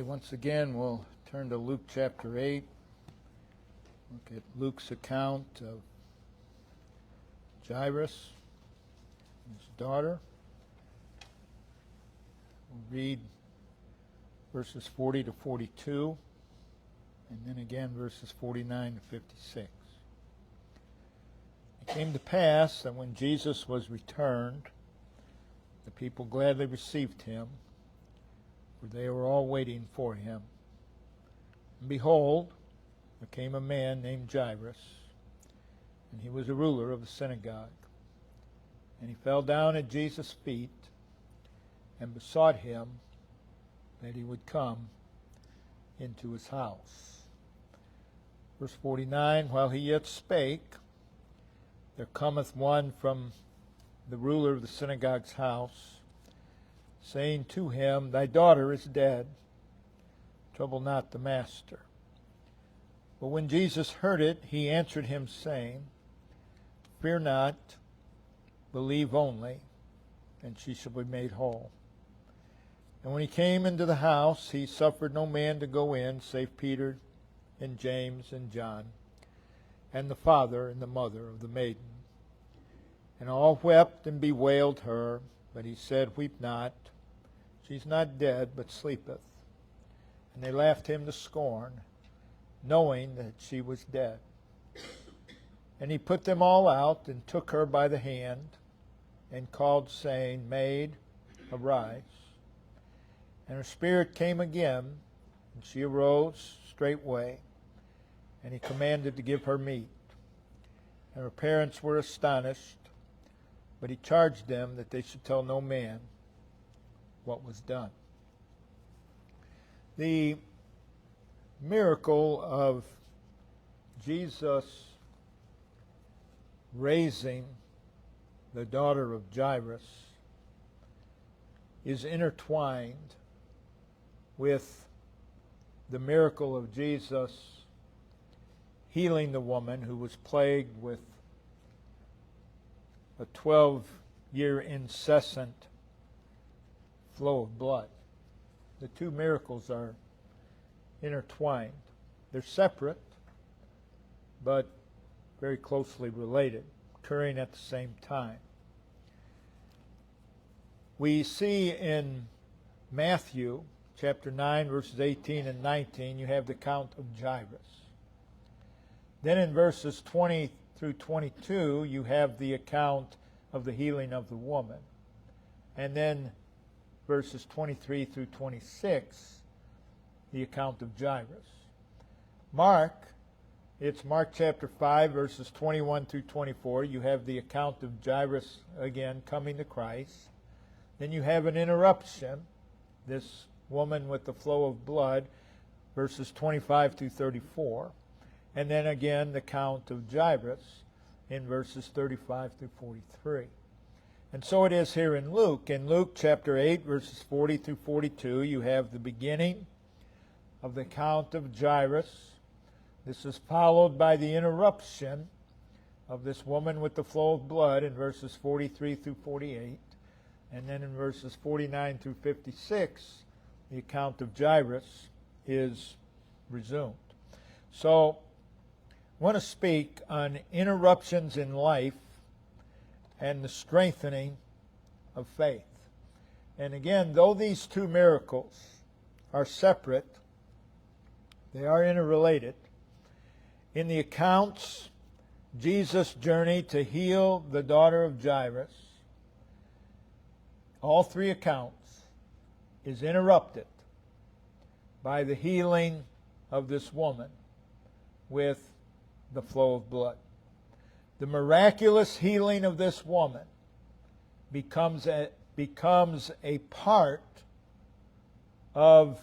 once again, we'll turn to Luke chapter 8. Look at Luke's account of Jairus and his daughter. We'll read verses 40 to 42, and then again verses 49 to 56. It came to pass that when Jesus was returned, the people gladly received him, for they were all waiting for him. And behold, there came a man named Jairus, and he was a ruler of the synagogue. And he fell down at Jesus' feet and besought him that he would come into his house. Verse 49, while he yet spake, there cometh one from the ruler of the synagogue's house, saying to him, Thy daughter is dead. Trouble not the master. But when Jesus heard it, he answered him, saying, Fear not, believe only, and she shall be made whole. And when he came into the house, he suffered no man to go in, save Peter and James and John, and the father and the mother of the maiden. And all wept and bewailed her, but he said, Weep not. She is not dead, but sleepeth. And they laughed him to scorn, knowing that she was dead. And he put them all out, and took her by the hand, and called, saying, Maid, arise. And her spirit came again, and she arose straightway, and he commanded to give her meat. And her parents were astonished, but he charged them that they should tell no man what was done. The miracle of Jesus raising the daughter of Jairus is intertwined with the miracle of Jesus healing the woman who was plagued with a 12-year incessant flow of blood. The two miracles are intertwined. They're separate, but very closely related, occurring at the same time. We see in Matthew chapter 9, verses 18 and 19, you have the account of Jairus. Then in verses 20 through 22, you have the account of the healing of the woman. And then verses 23 through 26, the account of Jairus. Mark, it's Mark chapter 5, verses 21 through 24. You have the account of Jairus again coming to Christ. Then you have an interruption, this woman with the flow of blood, verses 25 through 34. And then again the account of Jairus in verses 35 through 43. And so it is here in Luke. In Luke chapter 8, verses 40 through 42, you have the beginning of the account of Jairus. This is followed by the interruption of this woman with the flow of blood in verses 43 through 48. And then in verses 49 through 56, the account of Jairus is resumed. So, I want to speak on interruptions in life and the strengthening of faith. And again, though these two miracles are separate, they are interrelated. In the accounts, Jesus' journey to heal the daughter of Jairus, all three accounts, is interrupted by the healing of this woman with the flow of blood. The miraculous healing of this woman becomes a part of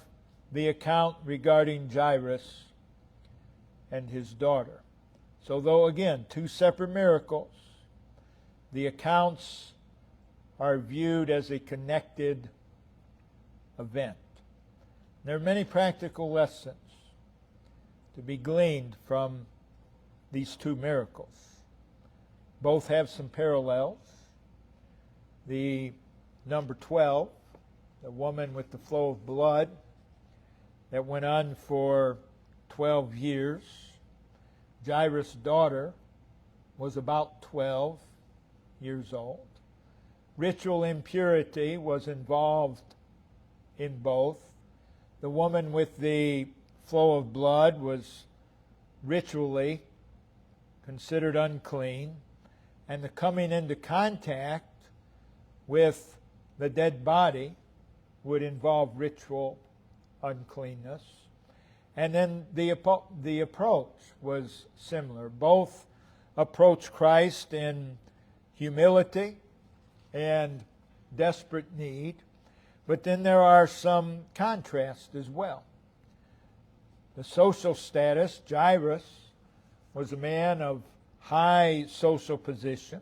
the account regarding Jairus and his daughter. So though, again, two separate miracles, the accounts are viewed as a connected event. There are many practical lessons to be gleaned from these two miracles. Both have some parallels. The number 12, the woman with the flow of blood, that went on for 12 years. Jairus' daughter was about 12 years old. Ritual impurity was involved in both. The woman with the flow of blood was ritually considered unclean, and the coming into contact with the dead body would involve ritual uncleanness. And then the approach was similar. Both approach Christ in humility and desperate need, but then there are some contrasts as well. The social status, Jairus was a man of high social position,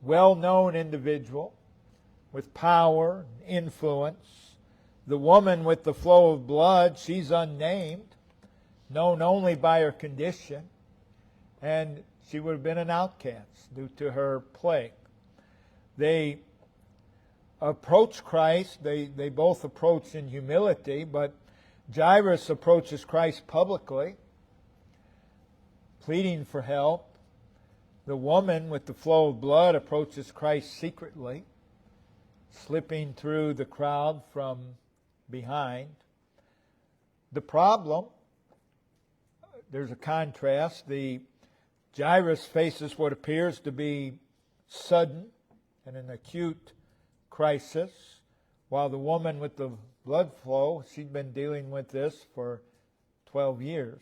well-known individual with power and influence. The woman with the flow of blood, she's unnamed, known only by her condition, and she would have been an outcast due to her plague. They approach Christ, they both approach in humility, but Jairus approaches Christ publicly, pleading for help. The woman with the flow of blood approaches Christ secretly, slipping through the crowd from behind. The problem, there's a contrast. Jairus faces what appears to be sudden and an acute crisis, while the woman with the blood flow, she'd been dealing with this for 12 years.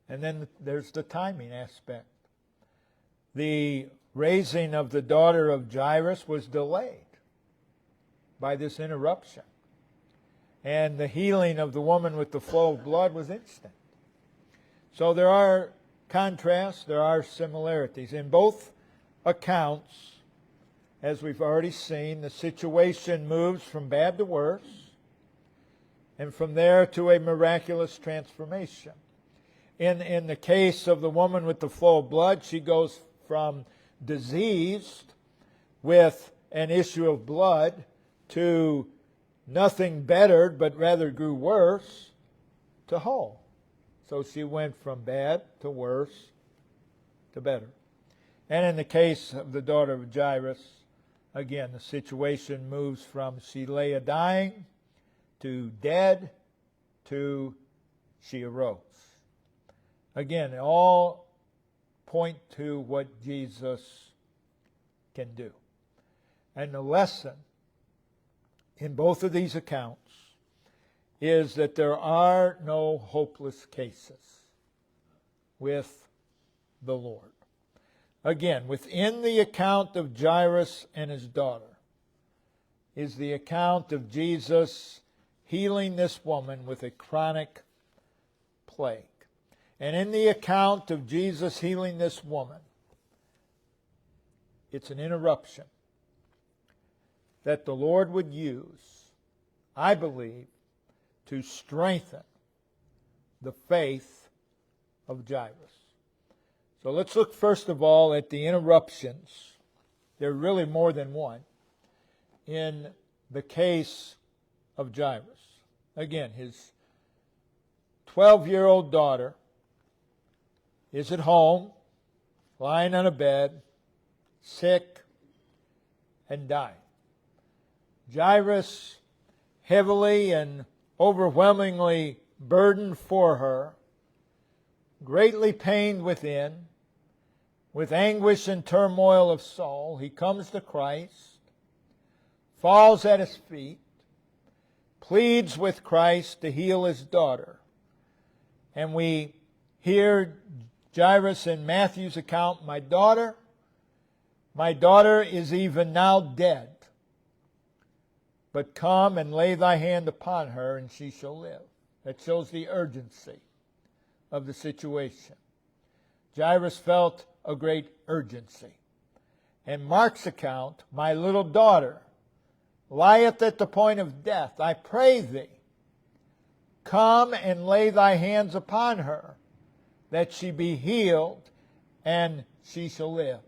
And then there's the timing aspect. The raising of the daughter of Jairus was delayed by this interruption. And the healing of the woman with the flow of blood was instant. So there are contrasts, there are similarities. In both accounts, as we've already seen, the situation moves from bad to worse, and from there to a miraculous transformation. In the case of the woman with the flow of blood, she goes from diseased with an issue of blood to nothing bettered, but rather grew worse, to whole. So she went from bad to worse to better. And in the case of the daughter of Jairus, again, the situation moves from she lay a-dying to dead to she arose. Again, they all point to what Jesus can do. And the lesson in both of these accounts is that there are no hopeless cases with the Lord. Again, within the account of Jairus and his daughter is the account of Jesus healing this woman with a chronic plague. And in the account of Jesus healing this woman, it's an interruption that the Lord would use, I believe, to strengthen the faith of Jairus. So let's look first of all at the interruptions. There are really more than one in the case of Jairus. Again, his 12-year-old daughter is at home, lying on a bed, sick, and dying. Jairus, heavily and overwhelmingly burdened for her, greatly pained within, with anguish and turmoil of soul, he comes to Christ, falls at his feet, pleads with Christ to heal his daughter. And we hear Jairus in Matthew's account, my daughter is even now dead. But come and lay thy hand upon her, and she shall live. That shows the urgency of the situation. Jairus felt a great urgency. In Mark's account, my little daughter lieth at the point of death. I pray thee, come and lay thy hands upon her, that she be healed, and she shall live.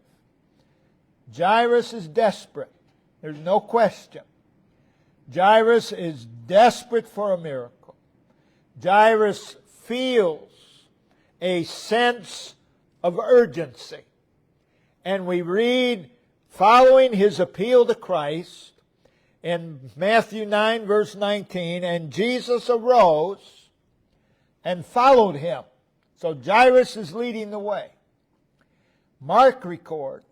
Jairus is desperate. There's no question. Jairus is desperate for a miracle. Jairus feels a sense of urgency. And we read, following his appeal to Christ, in Matthew 9, verse 19, and Jesus arose and followed him. So Jairus is leading the way. Mark records,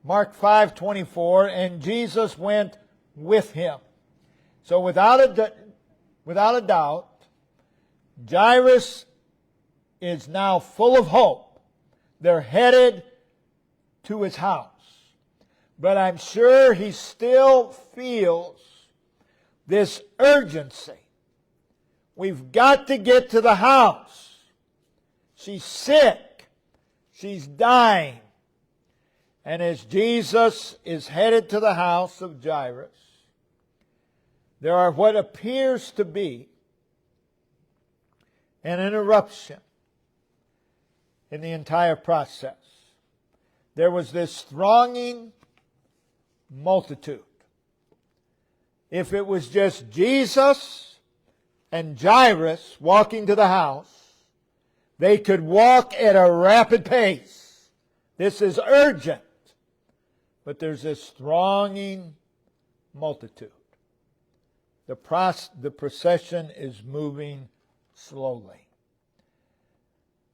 Mark 5:24, and Jesus went with him. So without a doubt, Jairus is now full of hope. They're headed to his house. But I'm sure he still feels this urgency. We've got to get to the house. She's sick. She's dying. And as Jesus is headed to the house of Jairus, there are what appears to be an interruption in the entire process. There was this thronging multitude. If it was just Jesus and Jairus walking to the house, they could walk at a rapid pace. This is urgent. But there's this thronging multitude. The procession is moving slowly.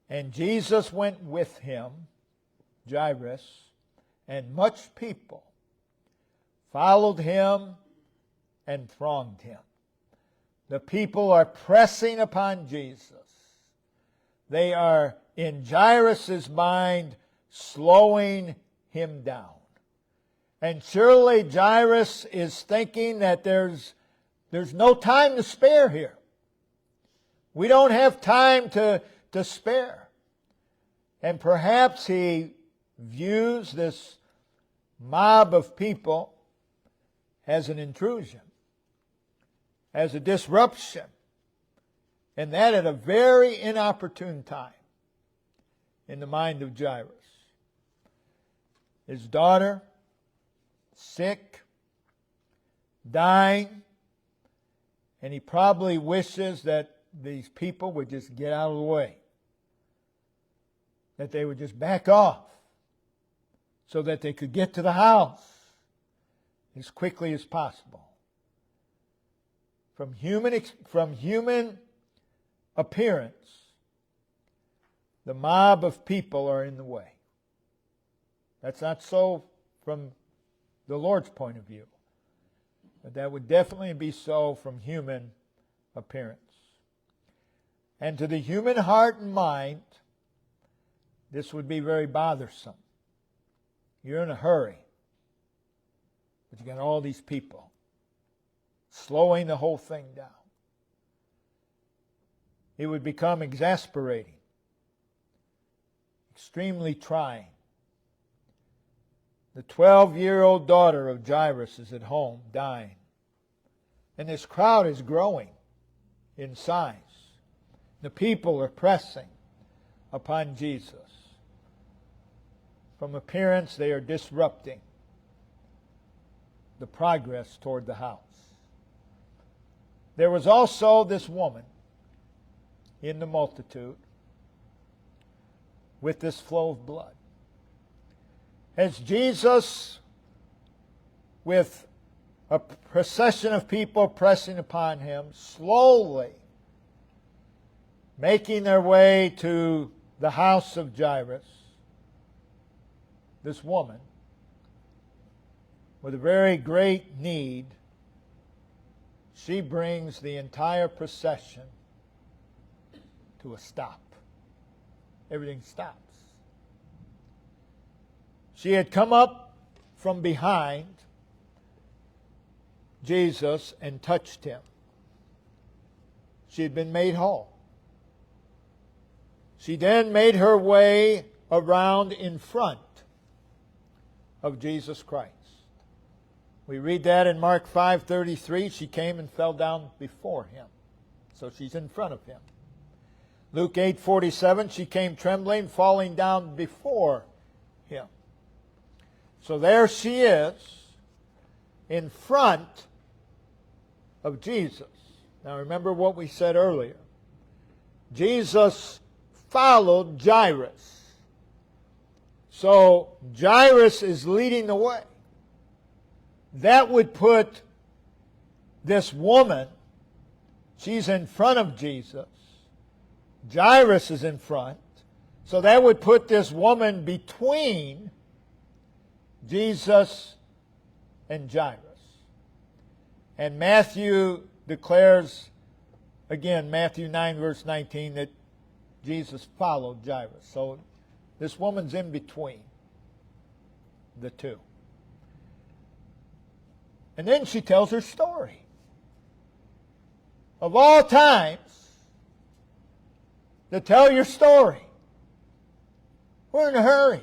And Jesus went with him, Jairus, and much people followed him and thronged him. The people are pressing upon Jesus. They are, in Jairus' mind, slowing him down. And surely Jairus is thinking that there's no time to spare here. We don't have time to spare. And perhaps he views this mob of people as an intrusion, as a disruption, and that at a very inopportune time in the mind of Jairus. His daughter, sick, dying, and he probably wishes that these people would just get out of the way, that they would just back off so that they could get to the house as quickly as possible. From human appearance, the mob of people are in the way. That's not so from the Lord's point of view, but that would definitely be so from human appearance. And to the human heart and mind, this would be very bothersome. You're in a hurry, but you got all these people slowing the whole thing down. It would become exasperating, extremely trying. The 12-year-old daughter of Jairus is at home dying. And this crowd is growing in size. The people are pressing upon Jesus. From appearance, they are disrupting the progress toward the house. There was also this woman in the multitude with this flow of blood. As Jesus, with a procession of people pressing upon him, slowly making their way to the house of Jairus, this woman, with a very great need, she brings the entire procession to a stop. Everything stops. She had come up from behind Jesus and touched him. She had been made whole. She then made her way around in front of Jesus Christ. We read that in Mark 5:33. She came and fell down before him. So she's in front of him. Luke 8:47, she came trembling, falling down before him. So there she is in front of Jesus. Now remember what we said earlier. Jesus followed Jairus. So Jairus is leading the way. That would put this woman, she's in front of Jesus. Jairus is in front. So that would put this woman between Jesus and Jairus. And Matthew declares, again, Matthew 9 verse 19, that Jesus followed Jairus. So this woman's in between the two. And then she tells her story. Of all times to tell your story, we're in a hurry.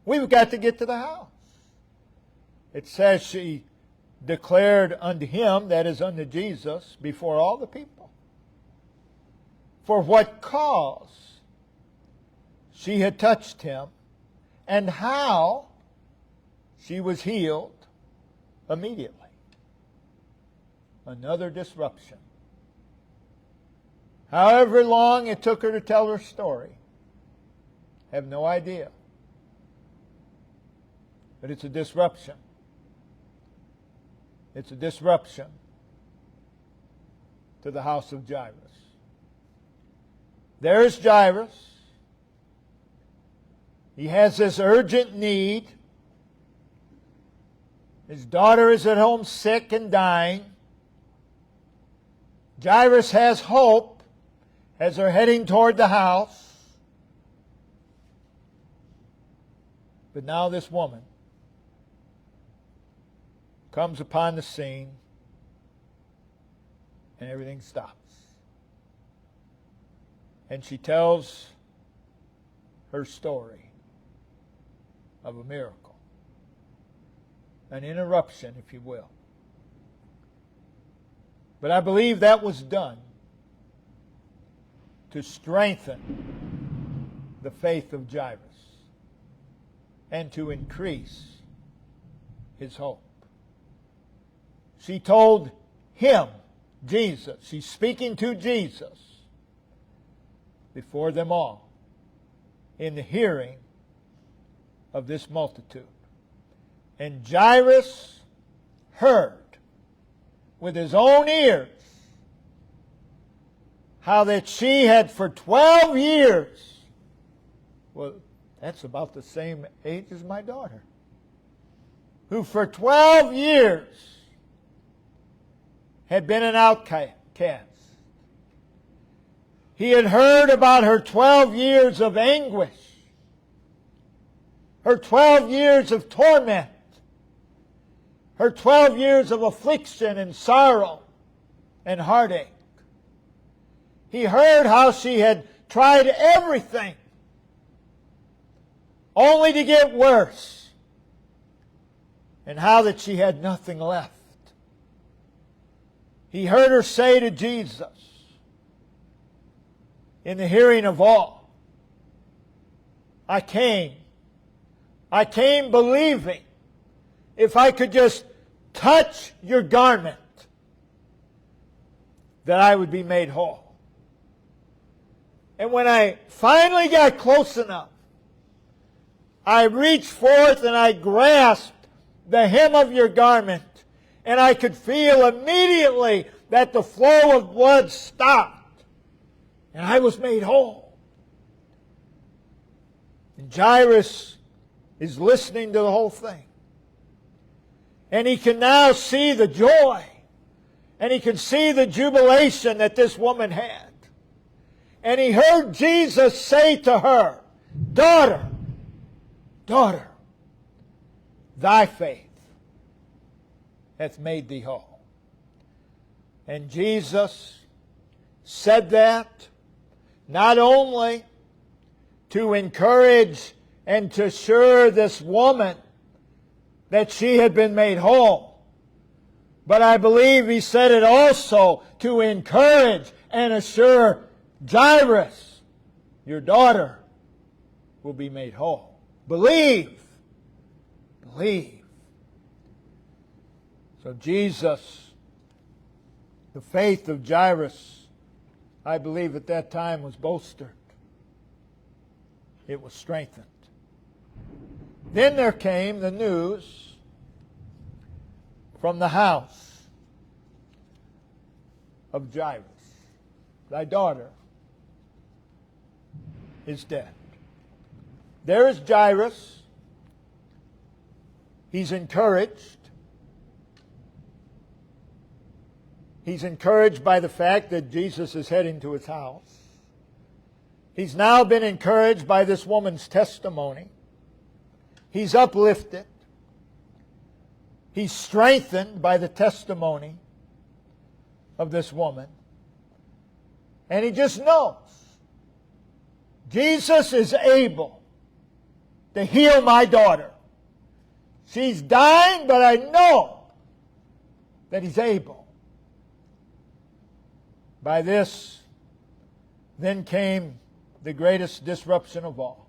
We've got to get to the house. It says she declared unto him, that is unto Jesus, before all the people, for what cause she had touched him, and how she was healed immediately. Another disruption. However long it took her to tell her story, have no idea. But it's a disruption. It's a disruption to the house of Jairus. There's Jairus. He has this urgent need. His daughter is at home sick and dying. Jairus has hope as they're heading toward the house. But now this woman comes upon the scene and everything stops. And she tells her story of a miracle. An interruption, if you will. But I believe that was done to strengthen the faith of Jairus and to increase his hope. She told him, Jesus, she's speaking to Jesus before them all in the hearing of this multitude. And Jairus heard with his own ears how that she had for 12 years, well, that's about the same age as my daughter, who for 12 years had been an outcast. He had heard about her 12 years of anguish, her 12 years of torment, her 12 years of affliction and sorrow and heartache. He heard how she had tried everything only to get worse, and how that she had nothing left. He heard her say to Jesus in the hearing of all, I came believing if I could just touch your garment, that I would be made whole. And when I finally got close enough, I reached forth and I grasped the hem of your garment, and I could feel immediately that the flow of blood stopped, and I was made whole. And Jairus is listening to the whole thing. And he can now see the joy, and he can see the jubilation that this woman had. And he heard Jesus say to her, Daughter, daughter, thy faith hath made thee whole. And Jesus said that not only to encourage and to assure this woman that she had been made whole, but I believe he said it also to encourage and assure Jairus, your daughter will be made whole. Believe. Believe. So Jesus, the faith of Jairus I believe at that time was bolstered. It was strengthened. Then there came the news from the house of Jairus. Thy daughter is dead. There is Jairus. He's encouraged. He's encouraged by the fact that Jesus is heading to his house. He's now been encouraged by this woman's testimony. He's uplifted. He's strengthened by the testimony of this woman. And he just knows Jesus is able to heal my daughter. She's dying, but I know that He's able. By this, then came the greatest disruption of all.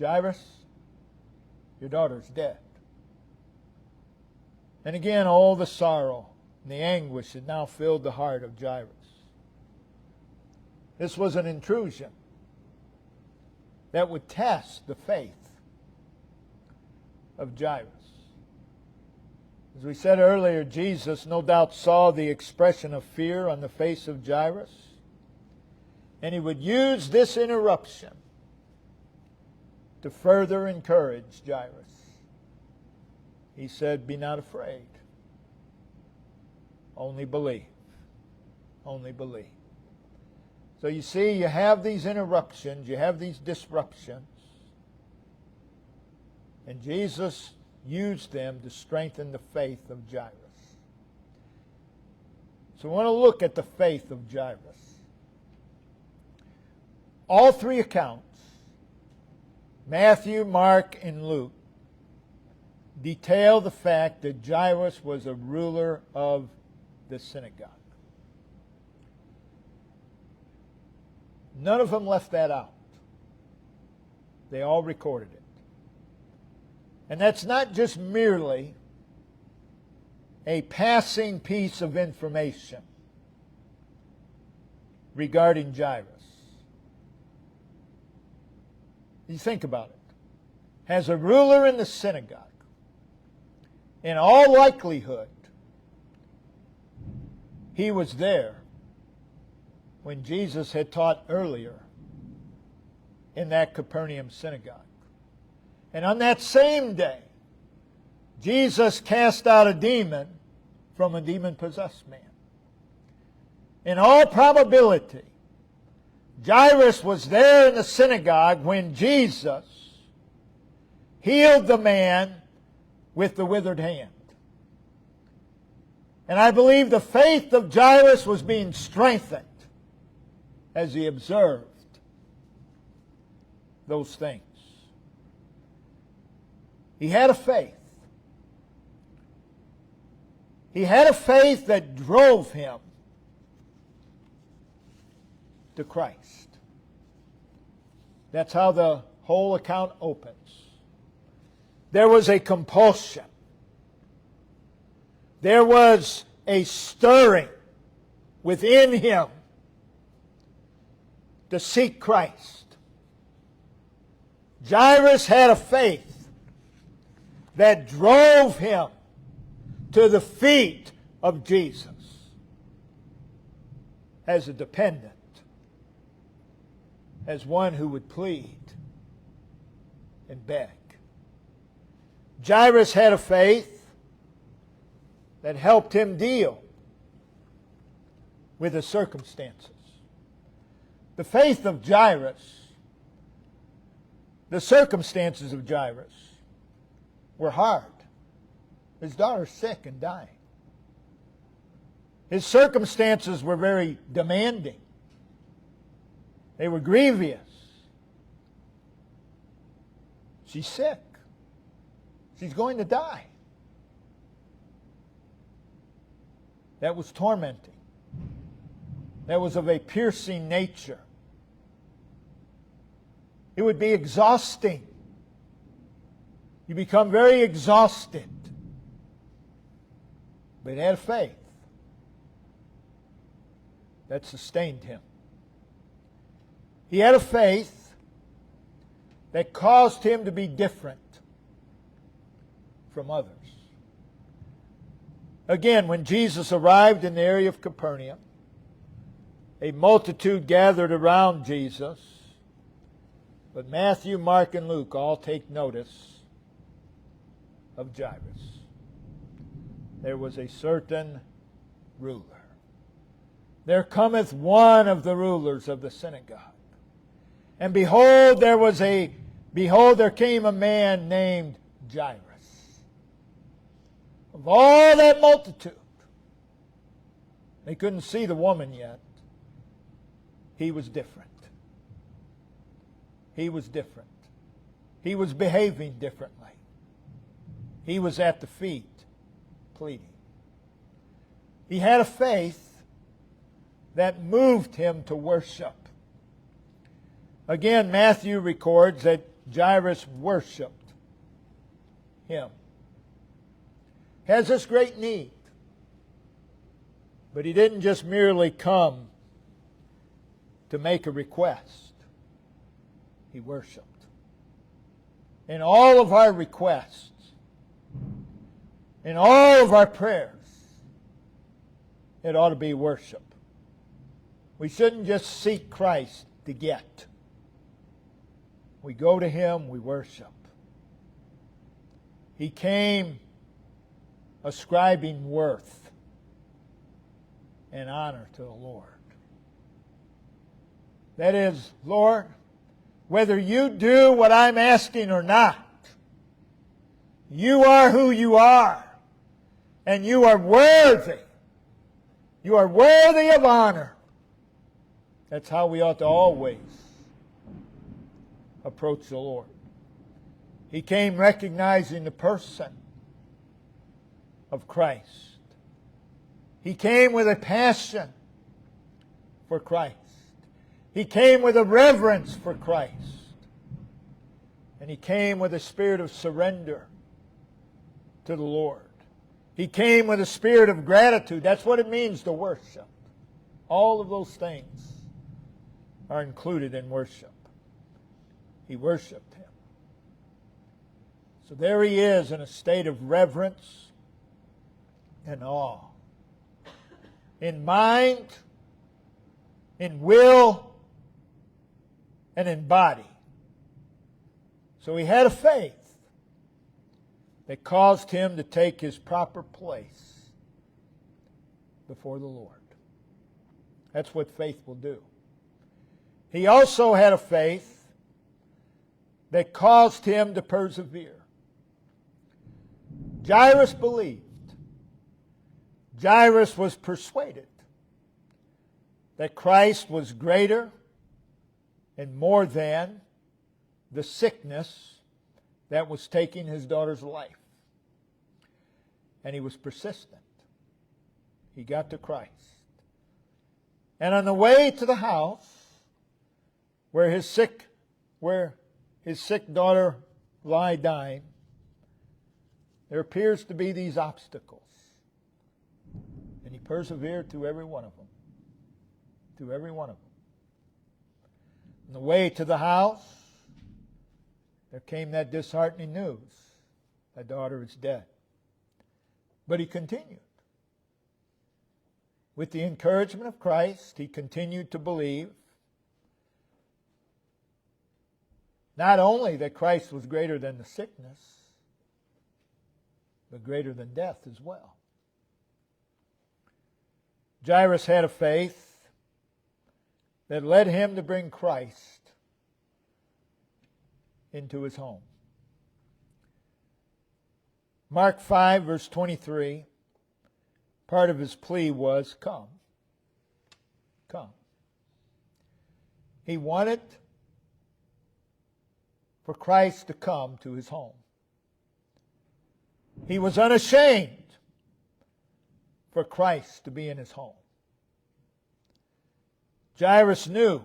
Jairus, your daughter's dead. And again, all the sorrow and the anguish had now filled the heart of Jairus. This was an intrusion that would test the faith of Jairus. As we said earlier, Jesus no doubt saw the expression of fear on the face of Jairus, and He would use this interruption to further encourage Jairus. He said, "Be not afraid. Only believe." Only believe. So you see, you have these interruptions, you have these disruptions, and Jesus used them to strengthen the faith of Jairus. So I want to look at the faith of Jairus. All three accounts, Matthew, Mark, and Luke, detail the fact that Jairus was a ruler of the synagogue. None of them left that out. They all recorded it. And that's not just merely a passing piece of information regarding Jairus. You think about it. As a ruler in the synagogue, in all likelihood, he was there when Jesus had taught earlier in that Capernaum synagogue. And on that same day, Jesus cast out a demon from a demon-possessed man. In all probability, Jairus was there in the synagogue when Jesus healed the man with the withered hand. And I believe the faith of Jairus was being strengthened as he observed those things. He had a faith. He had a faith that drove him to Christ. That's how the whole account opens. There was a compulsion. There was a stirring within him to seek Christ. Jairus had a faith that drove him to the feet of Jesus as a dependent, as one who would plead and beg. Jairus had a faith that helped him deal with the circumstances. The faith of Jairus, the circumstances of Jairus were hard. His daughter's sick and dying. His circumstances were very demanding. They were grievous. She's sick. She's going to die. That was tormenting. That was of a piercing nature. It would be exhausting. You become very exhausted. But he had faith. that sustained him. He had a faith that caused him to be different from others. Again, when Jesus arrived in the area of Capernaum, a multitude gathered around Jesus, but Matthew, Mark, and Luke all take notice of Jairus. There was a certain ruler. There cometh one of the rulers of the synagogue. And behold, there came a man named Jairus. Of all that multitude, they couldn't see the woman yet. He was different. He was different. He was behaving differently. He was at the feet pleading. He had a faith that moved him to worship. Again, Matthew records that Jairus worshiped him. Has this great need. But he didn't just merely come to make a request. He worshiped. In all of our requests, in all of our prayers, it ought to be worship. We shouldn't just seek Christ to get. We go to Him, we worship. He came ascribing worth and honor to the Lord. That is, Lord, whether you do what I'm asking or not, you are who you are, and you are worthy. You are worthy of honor. That's how we ought to always approach the Lord. He came recognizing the person of Christ. He came with a passion for Christ. He came with a reverence for Christ. And he came with a spirit of surrender to the Lord. He came with a spirit of gratitude. That's what it means to worship. All of those things are included in worship. He worshiped Him. So there he is in a state of reverence and awe. In mind, in will, and in body. So he had a faith that caused him to take his proper place before the Lord. That's what faith will do. He also had a faith that caused him to persevere. Jairus believed. Jairus was persuaded that Christ was greater and more than the sickness that was taking his daughter's life. And he was persistent. He got to Christ. And on the way to the house where his sick daughter lay dying, there appears to be these obstacles. And he persevered through every one of them. Through every one of them. On the way to the house, there came that disheartening news. Thy daughter is dead. But he continued. With the encouragement of Christ, he continued to believe not only that Christ was greater than the sickness, but greater than death as well. Jairus had a faith that led him to bring Christ into his home. Mark 5, verse 23, part of his plea was, come. Come. He wanted for Christ to come to his home. He was unashamed for Christ to be in his home. Jairus knew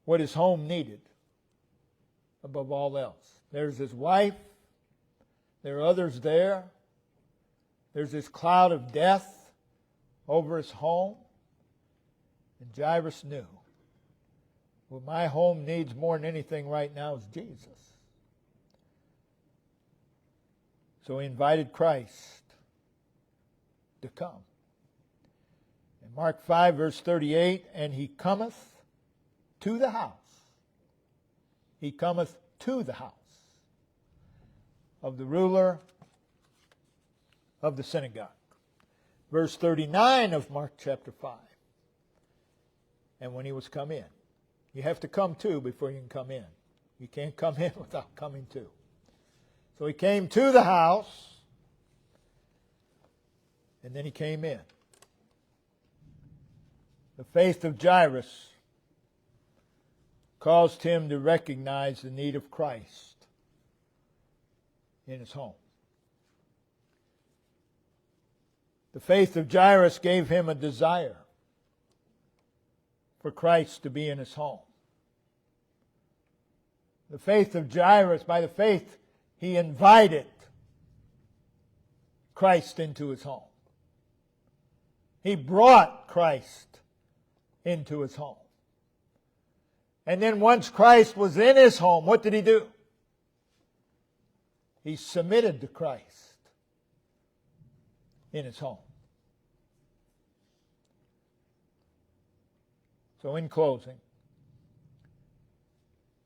what his home needed above all else. There's his wife. There are others there. There's this cloud of death over his home. And Jairus knew, what my home needs more than anything right now is Jesus. So he invited Christ to come. In Mark 5, verse 38, and he cometh to the house. He cometh to the house of the ruler of the synagogue. Verse 39 of Mark chapter 5. And when he was come in. You have to come to before you can come in. You can't come in without coming to. So he came to the house, and then he came in. The faith of Jairus caused him to recognize the need of Christ in his home. The faith of Jairus gave him a desire for Christ to be in his home. The faith of Jairus, by the faith, he invited Christ into his home. He brought Christ into his home. And then once Christ was in his home, what did he do? He submitted to Christ in his home. So in closing,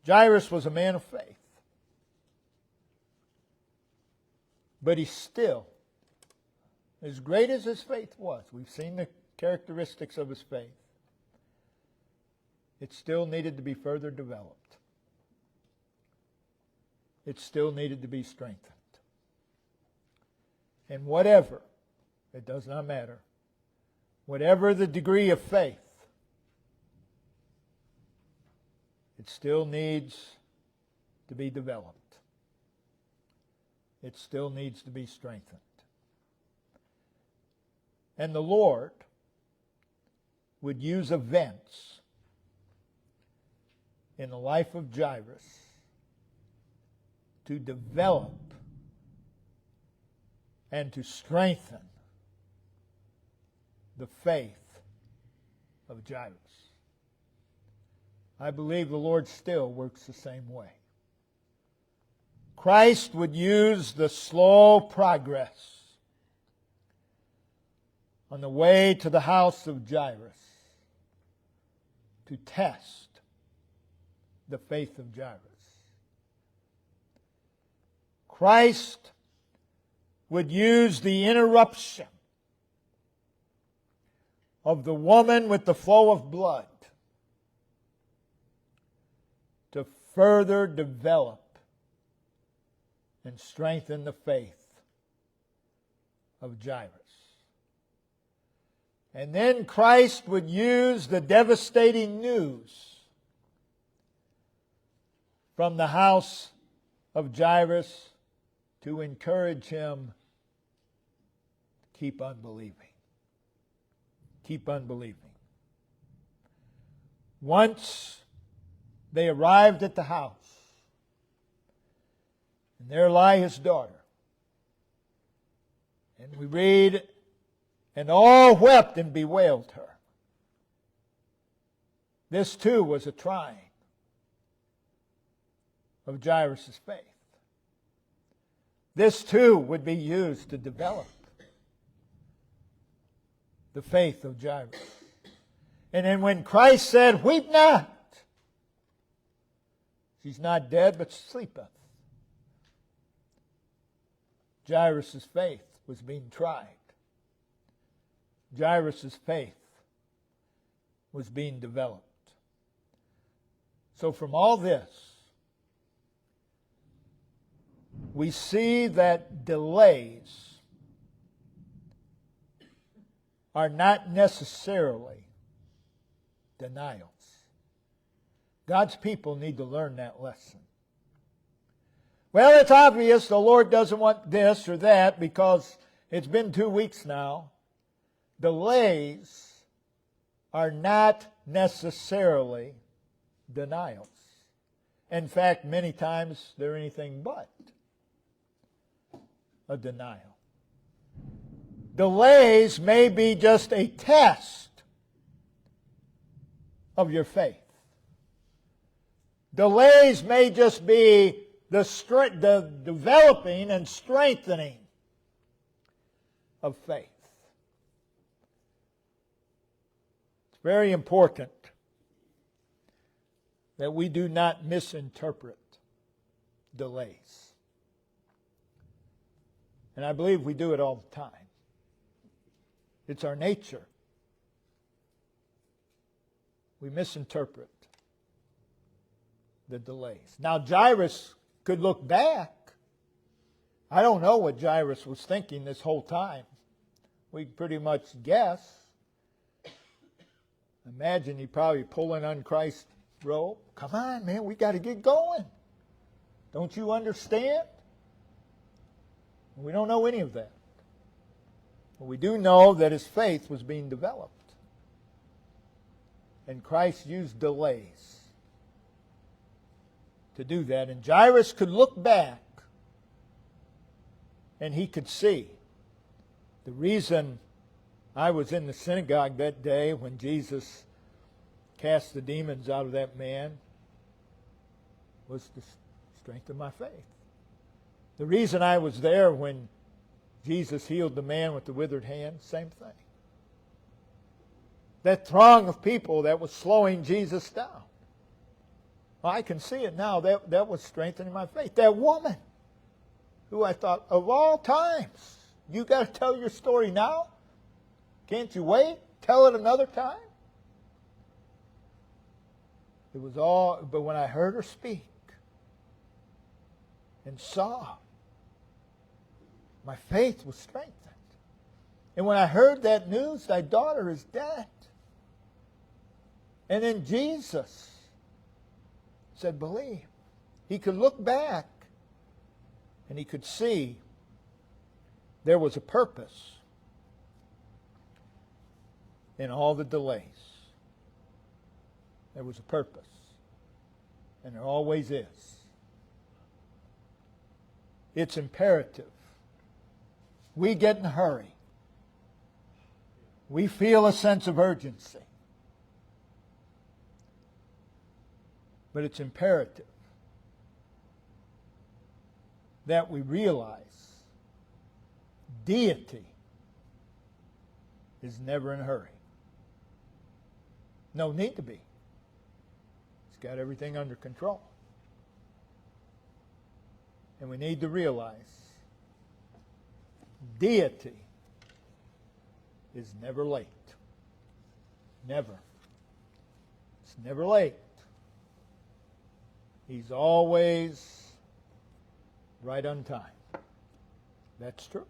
Jairus was a man of faith. But he still, as great as his faith was, we've seen the characteristics of his faith, it still needed to be further developed. It still needed to be strengthened. And whatever, it does not matter, whatever the degree of faith, it still needs to be developed. It still needs to be strengthened. And the Lord would use events in the life of Jairus to develop and to strengthen the faith of Jairus. I believe the Lord still works the same way. Christ would use the slow progress on the way to the house of Jairus to test the faith of Jairus. Christ would use the interruption of the woman with the flow of blood to further develop and strengthen the faith of Jairus. And then Christ would use the devastating news from the house of Jairus to encourage him to keep unbelieving. Keep unbelieving. Once they arrived at the house, and there lie his daughter. And we read, and all wept and bewailed her. This too was a trying of Jairus' faith. This too would be used to develop the faith of Jairus. And then when Christ said, "Weep not," she's not dead but sleepeth. Jairus' faith was being tried. Jairus' faith was being developed. So from all this, we see that delays are not necessarily denials. God's people need to learn that lesson. Well, it's obvious the Lord doesn't want this or that because it's been 2 weeks now. Delays are not necessarily denials. In fact, many times they're anything but a denial. Delays may be just a test of your faith. Delays may just be the developing and strengthening of faith. It's very important that we do not misinterpret delays. And I believe we do it all the time. It's our nature. We misinterpret the delays. Now, Jairus could look back. I don't know what Jairus was thinking this whole time. We can pretty much guess. Imagine he probably pulling on Christ's robe. Come on, man, we got to get going. Don't you understand? We don't know any of that. But we do know that his faith was being developed. And Christ used delays to do that. And Jairus could look back and he could see the reason I was in the synagogue that day when Jesus cast the demons out of that man was to strengthen my faith. The reason I was there when Jesus healed the man with the withered hand, same thing. That throng of people that was slowing Jesus down. Well, I can see it now. That was strengthening my faith. That woman who I thought, of all times, you got to tell your story now? Can't you wait? Tell it another time? It was all, but when I heard her speak and saw, my faith was strengthened. And when I heard that news, thy daughter is dead. And then Jesus said, believe. He could look back and he could see there was a purpose in all the delays. There was a purpose. And there always is. It's imperative. We get in a hurry. We feel a sense of urgency. But it's imperative that we realize deity is never in a hurry. No need to be. It's got everything under control. And we need to realize deity is never late. Never. It's never late. He's always right on time. That's true.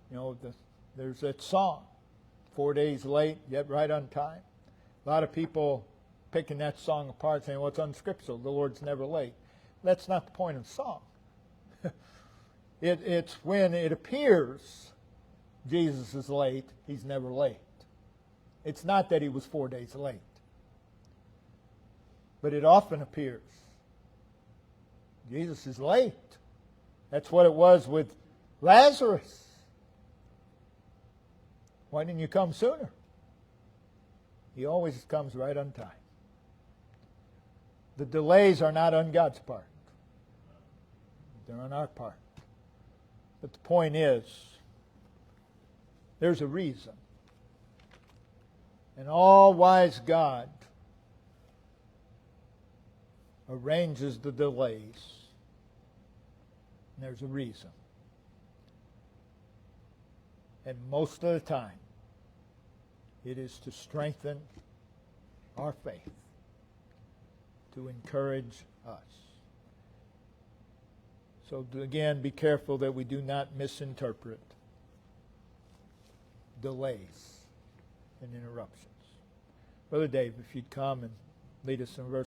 You know, there's that song, 4 days late, yet right on time. A lot of people picking that song apart saying, well, it's unscriptural. The Lord's never late. That's not the point of the song. It's when it appears Jesus is late, he's never late. It's not that he was 4 days late. But it often appears Jesus is late. That's what it was with Lazarus. Why didn't you come sooner? He always comes right on time. The delays are not on God's part. They're on our part. But the point is, there's a reason. And all-wise God arranges the delays. And there's a reason. And most of the time, it is to strengthen our faith, to encourage us. So again, be careful that we do not misinterpret delays and interruptions. Brother Dave, if you'd come and lead us in verse